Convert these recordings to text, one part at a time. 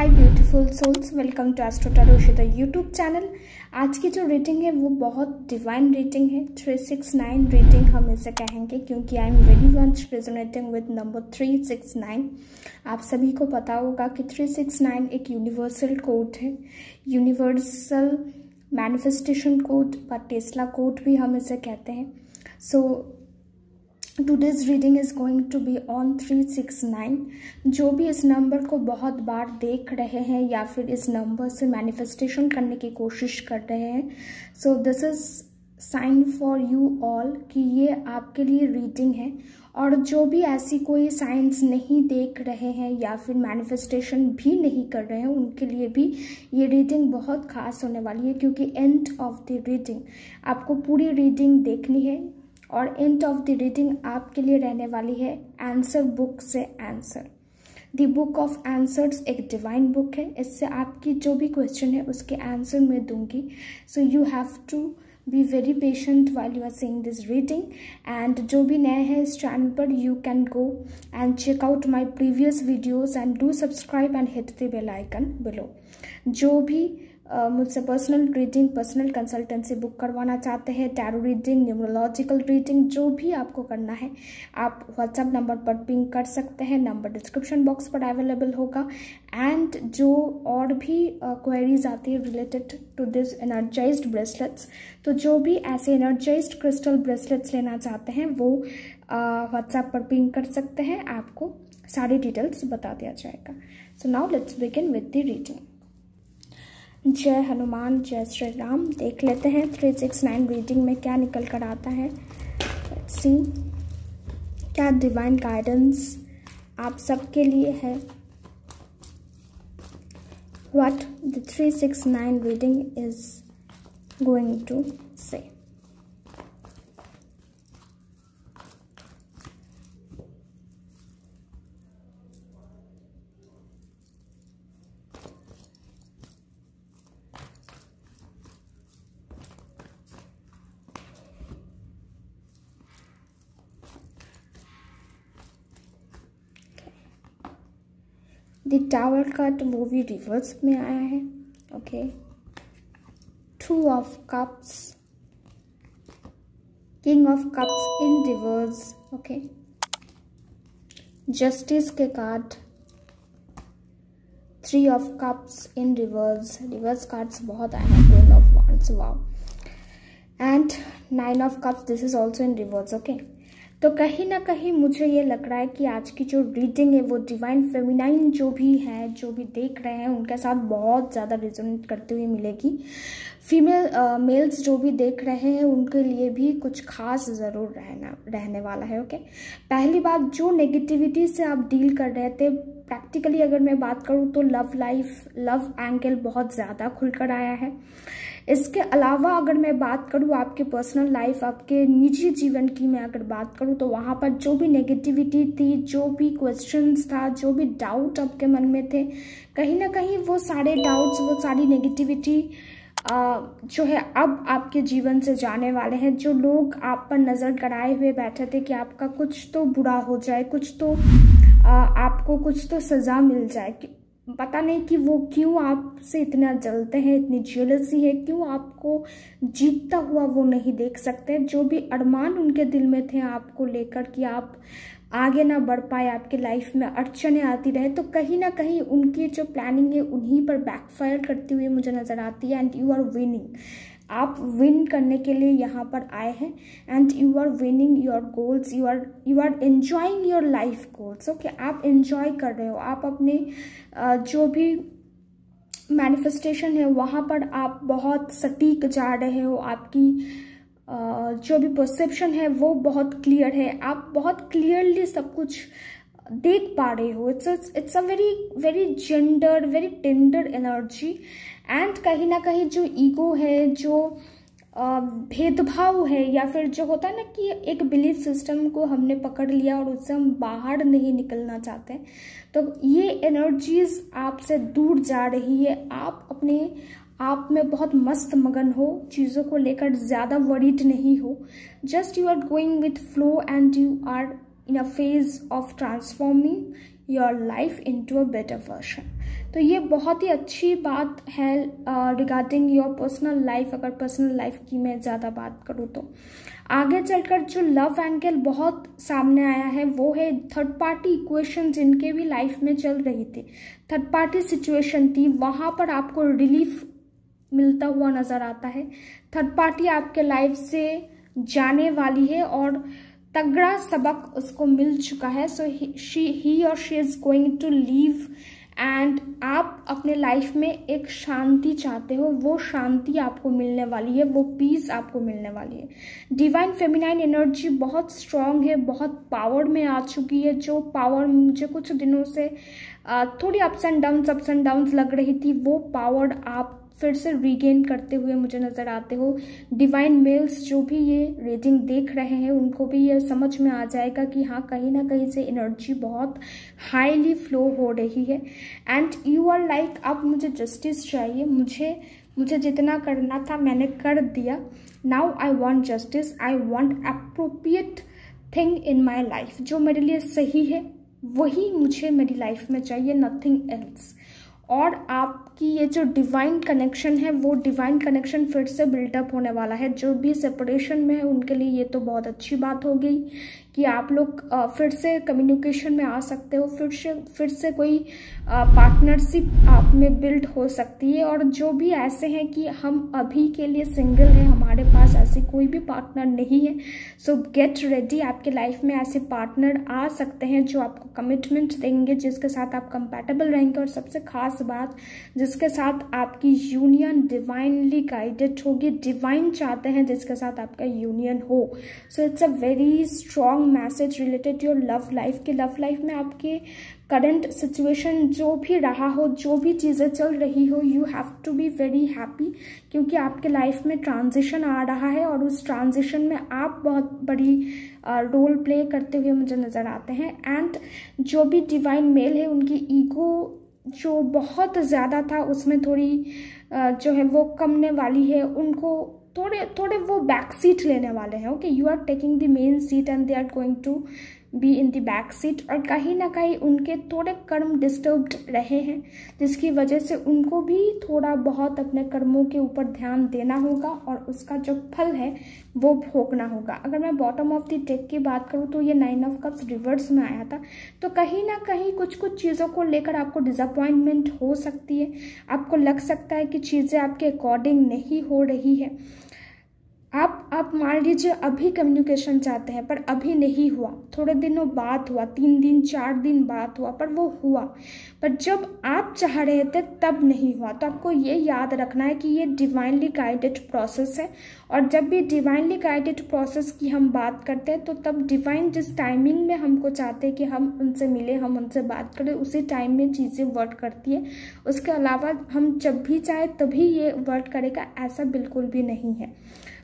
Hi beautiful souls, welcome to astro tarot the YouTube channel. आज की जो reading है वो बहुत डिवाइन रीडिंग है। 369 रीडिंग हम इसे कहेंगे क्योंकि I am very much resonating with number 369। आप सभी को पता होगा कि 369 एक यूनिवर्सल कोड है, यूनिवर्सल मैनिफेस्टेशन कोड, पर टेस्ला कोड भी हम इसे कहते हैं। सो Today's reading is going to be on 369। जो भी इस नंबर को बहुत बार देख रहे हैं या फिर इस नंबर से मैनिफेस्टेशन करने की कोशिश कर रहे हैं, सो this is sine for you all कि ये आपके लिए रीडिंग है। और जो भी ऐसी कोई साइंस नहीं देख रहे हैं या फिर मैनिफेस्टेशन भी नहीं कर रहे हैं, उनके लिए भी ये रीडिंग बहुत खास होने वाली है, क्योंकि एंड ऑफ द रीडिंग आपको पूरी रीडिंग देखनी है और एंड ऑफ द रीडिंग आपके लिए रहने वाली है आंसर बुक से answer. The book of answers एक डिवाइन बुक है, इससे आपकी जो भी क्वेश्चन है उसके आंसर मैं दूंगी। So you have to be very patient while you are seeing this reading. And जो भी नए हैं इस चैनल पर, you can go and check out my previous videos and do subscribe and hit the bell icon below. जो भी मुझसे personal reading, personal consultancy book करवाना चाहते हैं, टैरो रीडिंग, न्यूमरोलॉजिकल रीडिंग, जो भी आपको करना है आप व्हाट्सएप नंबर पर पिंग कर सकते हैं। नंबर डिस्क्रिप्शन बॉक्स पर अवेलेबल होगा। एंड जो और भी क्वेरीज आती है related to this energized bracelets, तो जो भी ऐसे एनर्जाइज्ड क्रिस्टल ब्रेसलेट्स लेना चाहते हैं वो व्हाट्सएप पर पिंग कर सकते हैं, आपको सारी डिटेल्स बता दिया जाएगा। So now let's begin with the reading. जय हनुमान, जय श्री राम। देख लेते हैं 369 रीडिंग में क्या निकल कर आता है। लेट्स सी क्या डिवाइन गाइडेंस आप सबके लिए है। What the 369 reading is going to say. The tower card वो भी रिवर्स में आया है। Okay, 2 of cups, king of cups in reverse. Okay, justice के card, 3 of cups in reverse. Reverse cards बहुत आए हैं। Queen of wands, wow, and 9 of cups, this is also in reverse. Okay, तो कहीं ना कहीं मुझे ये लग रहा है कि आज की जो रीडिंग है वो डिवाइन फेमिनाइन जो भी है, जो भी देख रहे हैं उनके साथ बहुत ज़्यादा रिजोनेट करते हुए मिलेगी। फीमेल मेल्स जो भी देख रहे हैं उनके लिए भी कुछ खास ज़रूर रहने वाला है। ओके, पहली बात, जो नेगेटिविटी से आप डील कर रहे थे, प्रैक्टिकली अगर मैं बात करूँ तो लव लाइफ, लव एंगल बहुत ज़्यादा खुलकर आया है। इसके अलावा अगर मैं बात करूँ आपके पर्सनल लाइफ, आपके निजी जीवन की मैं अगर बात करूँ, तो वहाँ पर जो भी नेगेटिविटी थी, जो भी क्वेश्चंस था, जो भी डाउट आपके मन में थे, कहीं ना कहीं वो सारे डाउट्स, वो सारी नेगेटिविटी जो है अब आपके जीवन से जाने वाले हैं। जो लोग आप पर नज़र गड़ाए हुए बैठे थे कि आपका कुछ तो बुरा हो जाए, कुछ तो आपको कुछ तो सज़ा मिल जाए, पता नहीं कि वो क्यों आपसे इतना जलते हैं, इतनी जेलसी है, क्यों आपको जीतता हुआ वो नहीं देख सकते। जो भी अरमान उनके दिल में थे आपको लेकर कि आप आगे ना बढ़ पाए, आपके लाइफ में अड़चने आती रहे, तो कहीं ना कहीं उनकी जो प्लानिंग है उन्हीं पर बैकफायर करती हुई मुझे नज़र आती है। एंड यू आर विनिंग, आप विन करने के लिए यहाँ पर आए हैं। And you are winning your goals, you are enjoying your life goals. Okay, आप एंजॉय कर रहे हो, आप अपने जो भी मैनिफेस्टेशन है वहाँ पर आप बहुत सटीक जा रहे हो। आपकी जो भी परसेप्शन है वो बहुत क्लियर है, आप बहुत क्लियरली सब कुछ देख पा रहे हो। It's a very very gender, very tender energy. And कहीं ना कहीं जो ईगो है, जो भेदभाव है, या फिर जो होता है ना कि एक बिलीफ सिस्टम को हमने पकड़ लिया और उससे हम बाहर नहीं निकलना चाहते, तो ये एनर्जीज आपसे दूर जा रही है। आप अपने आप में बहुत मस्त मगन हो, चीज़ों को लेकर ज़्यादा वरीड नहीं हो। Just you are going with flow and you are in a phase of transforming your life into a better version. तो ये बहुत ही अच्छी बात है रिगार्डिंग योर पर्सनल लाइफ। अगर पर्सनल लाइफ की मैं ज़्यादा बात करूँ तो आगे चलकर जो लव एंगल बहुत सामने आया है वो है थर्ड पार्टी इक्वेशन जिनके भी लाइफ में चल रही थी, थर्ड पार्टी सिचुएशन थी, वहाँ पर आपको रिलीफ मिलता हुआ नज़र आता है। थर्ड पार्टी आपके लाइफ से जाने वाली है और तगड़ा सबक उसको मिल चुका है। सो ही और she is going to leave and आप अपने लाइफ में एक शांति चाहते हो, वो शांति आपको मिलने वाली है, वो पीस आपको मिलने वाली है। डिवाइन फेमिनाइन एनर्जी बहुत स्ट्रांग है, बहुत पावर में आ चुकी है। जो पावर मुझे कुछ दिनों से थोड़ी अप्स एंड डाउन्स लग रही थी, वो पावर आप फिर से रीगेन करते हुए मुझे नज़र आते हो। डिवाइन मेल्स जो भी ये रीडिंग देख रहे हैं उनको भी ये समझ में आ जाएगा कि हाँ, कहीं ना कहीं से एनर्जी बहुत हाईली फ्लो हो रही है एंड यू आर लाइक अब मुझे जस्टिस चाहिए, मुझे जितना करना था मैंने कर दिया। Now I want justice, I want appropriate thing in my life. जो मेरे लिए सही है वही मुझे मेरी लाइफ में चाहिए, नथिंग एल्स। और आपकी ये जो डिवाइन कनेक्शन है वो डिवाइन कनेक्शन फिर से बिल्डअप होने वाला है। जो भी सेपरेशन में है उनके लिए ये तो बहुत अच्छी बात हो गई कि आप लोग फिर से कम्युनिकेशन में आ सकते हो, फिर से कोई पार्टनरशिप आप में बिल्ड हो सकती है। और जो भी ऐसे हैं कि हम अभी के लिए सिंगल हैं, हमारे पास ऐसे कोई भी पार्टनर नहीं है, सो गेट रेडी। आपके लाइफ में ऐसे पार्टनर आ सकते हैं जो आपको कमिटमेंट देंगे, जिसके साथ आप कंपैटिबल रहेंगे और सबसे खास बात जिसके साथ आपकी यूनियन डिवाइनली गाइडेड होगी। डिवाइन चाहते हैं जिसके साथ आपका यूनियन हो। So it's a very strong message related to your love life. के लव लाइफ में आपके करंट सिचुएशन जो भी रहा हो, जो भी चीज़ें चल रही हो, you have to be very happy क्योंकि आपके लाइफ में ट्रांजिशन आ रहा है और उस ट्रांजिशन में आप बहुत बड़ी रोल प्ले करते हुए मुझे नज़र आते हैं। एंड जो भी डिवाइन मेल है उनकी ईगो जो बहुत ज़्यादा था उसमें थोड़ी जो है वो कमने वाली है। उनको थोड़े वो बैक सीट लेने वाले हैं। Okay, you are taking the main seat and they are going to be in the back seat. और कहीं ना कहीं उनके थोड़े कर्म डिस्टर्ब्ड रहे हैं जिसकी वजह से उनको भी थोड़ा बहुत अपने कर्मों के ऊपर ध्यान देना होगा और उसका जो फल है वो भोगना होगा। अगर मैं बॉटम ऑफ द डेक की बात करूँ तो ये 9 ऑफ कप्स रिवर्स में आया था, तो कहीं ना कहीं कुछ चीज़ों को लेकर आपको डिसअपॉइंटमेंट हो सकती है। आपको लग सकता है कि चीज़ें आपके अकॉर्डिंग नहीं हो रही है। आप मान लीजिए अभी कम्युनिकेशन चाहते हैं पर अभी नहीं हुआ, थोड़े दिनों बाद हुआ, 3 दिन 4 दिन बाद हुआ, पर वो हुआ। पर जब आप चाह रहे थे तब नहीं हुआ। तो आपको ये याद रखना है कि ये डिवाइनली गाइडेड प्रोसेस है और जब भी डिवाइनली गाइडेड प्रोसेस की हम बात करते हैं तो तब डिवाइन जिस टाइमिंग में हमको चाहते हैं कि हम उनसे मिले, हम उनसे बात करें, उसी टाइम में चीज़ें वर्क करती है। उसके अलावा हम जब भी चाहे तभी ये वर्क करेगा ऐसा बिल्कुल भी नहीं है।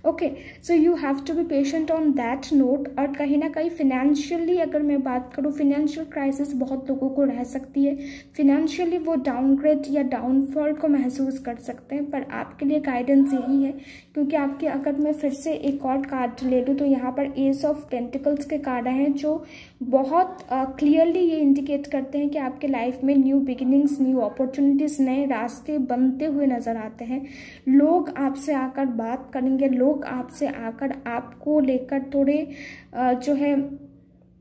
Okay, so you have to be patient on that note. और कहीं ना कहीं फिनेंशियली अगर मैं बात करूँ, फिनेंशियल क्राइसिस बहुत लोगों को रह सकती है। फिनेंशियली वो डाउनग्रेड या डाउनफॉल को महसूस कर सकते हैं, पर आपके लिए गाइडेंस यही है क्योंकि आपके, अगर मैं फिर से एक और कार्ड ले लूँ तो यहाँ पर एस ऑफ पेंटिकल्स के कार्ड हैं जो बहुत क्लियरली ये इंडिकेट करते हैं कि आपके लाइफ में न्यू बिगिनिंग्स, न्यू अपॉर्चुनिटीज़, नए रास्ते बनते हुए नज़र आते हैं। लोग आपसे आकर बात करेंगे, लोग आपसे आकर आपको लेकर थोड़े जो है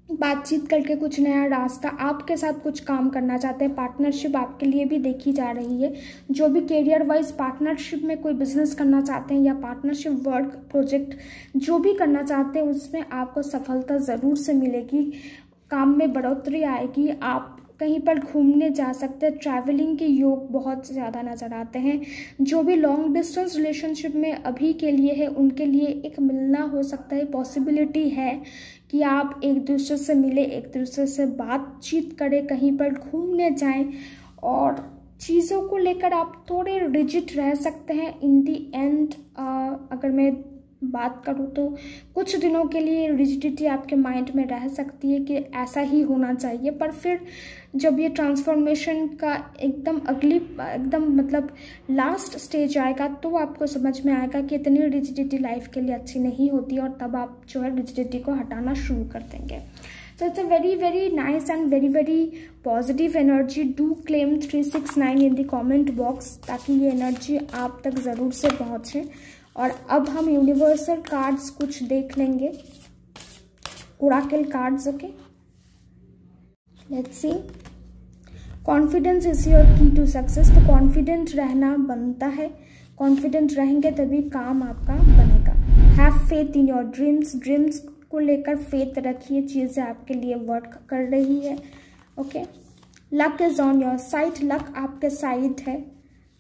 बातचीत करके कुछ नया रास्ता आपके साथ कुछ काम करना चाहते हैं। पार्टनरशिप आपके लिए भी देखी जा रही है। जो भी करियर वाइज पार्टनरशिप में कोई बिजनेस करना चाहते हैं या पार्टनरशिप वर्क प्रोजेक्ट जो भी करना चाहते हैं उसमें आपको सफलता ज़रूर से मिलेगी, काम में बढ़ोतरी आएगी, आप कहीं पर घूमने जा सकते हैं। ट्रैवलिंग के योग बहुत ज़्यादा नज़र आते हैं। जो भी लॉन्ग डिस्टेंस रिलेशनशिप में अभी के लिए है उनके लिए एक मिलना हो सकता है, पॉसिबिलिटी है कि आप एक दूसरे से मिले, एक दूसरे से बातचीत करें, कहीं पर घूमने जाएं और चीज़ों को लेकर आप थोड़े रिजिड रह सकते हैं। इन दी एंड अगर मैं बात करूँ तो कुछ दिनों के लिए रिजिडिटी आपके माइंड में रह सकती है कि ऐसा ही होना चाहिए, पर फिर जब ये ट्रांसफॉर्मेशन का एकदम मतलब लास्ट स्टेज आएगा तो आपको समझ में आएगा कि इतनी रिजिडिटी लाइफ के लिए अच्छी नहीं होती और तब आप जो है रिजिडिटी को हटाना शुरू कर देंगे। So it's a very very nice and very very positive energy. Do claim 369 in the comment box ताकि ये एनर्जी आप तक ज़रूर से पहुँचे। और अब हम यूनिवर्सल कार्ड्स कुछ देख लेंगे, Oracle cards. Okay, let's see. Confidence is your की टू सक्सेस। तो कॉन्फिडेंट रहना बनता है, कॉन्फिडेंट रहेंगे तभी काम आपका बनेगा। Have faith in your dreams. Dreams को लेकर फेथ रखिए, चीज़ें आपके लिए वर्क कर रही है। Okay, luck is on your side. Luck आपके साइड है।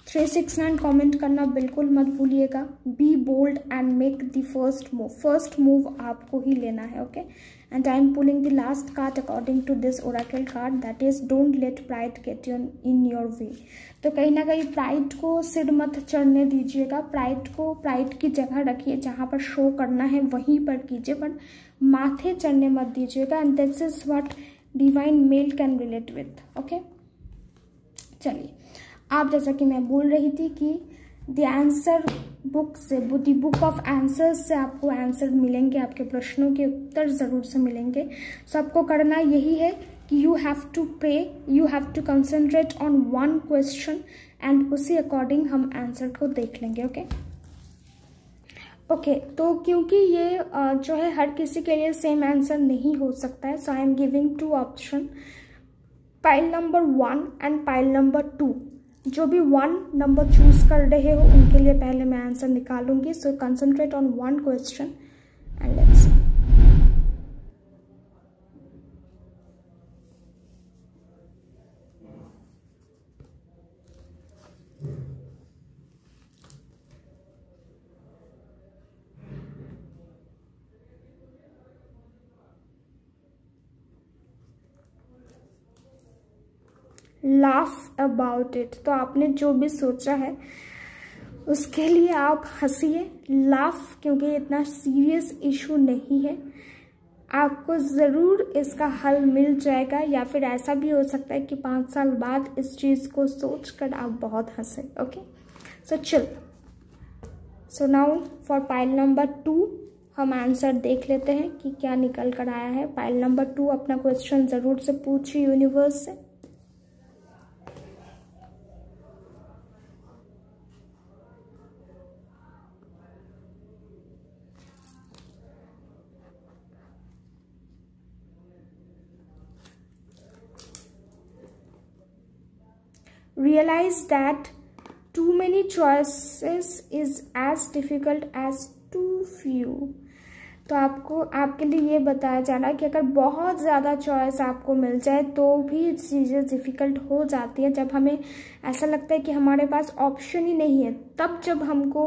369 कमेंट करना बिल्कुल मत भूलिएगा। Be bold and make the first move. First move आपको ही लेना है। Okay, and I am pulling the last card according to this oracle card, that is don't let pride get you in your way. तो कहीं ना कहीं pride को सिर मत चढ़ने दीजिएगा। प्राइड को प्राइड की जगह रखिए, जहाँ पर शो करना है वहीं पर कीजिए, बट माथे चढ़ने मत दीजिएगा। And this is what divine mail can relate with. Okay, चलिए, आप जैसा कि मैं बोल रही थी कि द आंसर बुक से, द बुक ऑफ आंसर्स से आपको आंसर मिलेंगे, आपके प्रश्नों के उत्तर ज़रूर से मिलेंगे। सो आपको करना यही है कि you have to pray, you have to concentrate on one question and उसी अकॉर्डिंग हम आंसर को देख लेंगे। ओके, तो क्योंकि ये जो है हर किसी के लिए सेम आंसर नहीं हो सकता है, so I am giving 2 option, pile number 1 and pile number 2। जो भी 1 नंबर चूज कर रहे हो उनके लिए पहले मैं आंसर निकालूंगी। So concentrate on one question and let's. Laugh about it. तो आपने जो भी सोचा है उसके लिए आप हंसिए, लाफ, क्योंकि इतना सीरियस इशू नहीं है। आपको ज़रूर इसका हल मिल जाएगा, या फिर ऐसा भी हो सकता है कि 5 साल बाद इस चीज़ को सोच कर आप बहुत हंसे। Okay, so chill. So now for pile number 2 हम आंसर देख लेते हैं कि क्या निकल कर आया है। पाइल नंबर 2 अपना क्वेश्चन ज़रूर से पूछिए यूनिवर्स से। Realize that too many choices is as difficult as too few। तो आपके लिए ये बताया जा रहा है कि अगर बहुत ज़्यादा चॉइस आपको मिल जाए तो भी चीज़ें डिफ़िकल्ट हो जाती है। जब हमें ऐसा लगता है कि हमारे पास ऑप्शन ही नहीं है, तब जब हमको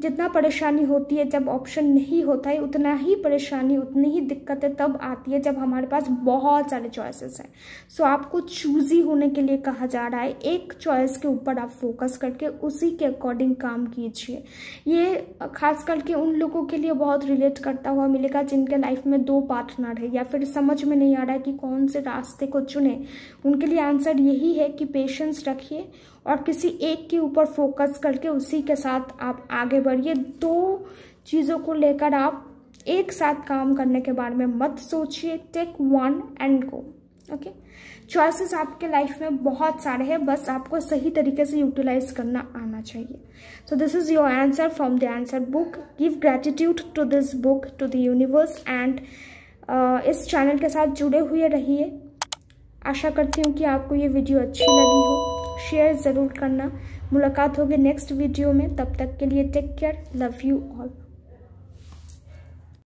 जितना परेशानी होती है, जब ऑप्शन नहीं होता है उतना ही परेशानी, उतनी ही दिक्कतें तब आती है जब हमारे पास बहुत सारे चॉइसेस हैं। सो आपको चूज़ी होने के लिए कहा जा रहा है। एक चॉइस के ऊपर आप फोकस करके उसी के अकॉर्डिंग काम कीजिए। ये खास करके उन लोगों के लिए बहुत रिलेट करता हुआ मिलेगा जिनके लाइफ में 2 पार्टनर है या फिर समझ में नहीं आ रहा है कि कौन से रास्ते को चुने। उनके लिए आंसर यही है कि पेशेंस रखिए और किसी एक के ऊपर फोकस करके उसी के साथ आप आगे बढ़िए। 2 चीज़ों को लेकर आप एक साथ काम करने के बारे में मत सोचिए। Take one and go. Okay, choices आपके लाइफ में बहुत सारे हैं, बस आपको सही तरीके से यूटिलाइज करना आना चाहिए। So this is your answer from the answer book. Give gratitude to this book, to the universe and इस चैनल के साथ जुड़े हुए रहिए। आशा करती हूँ कि आपको ये वीडियो अच्छी लगी हो। शेयर ज़रूर करना। मुलाकात होगी नेक्स्ट वीडियो में, तब तक के लिए take care, love you all.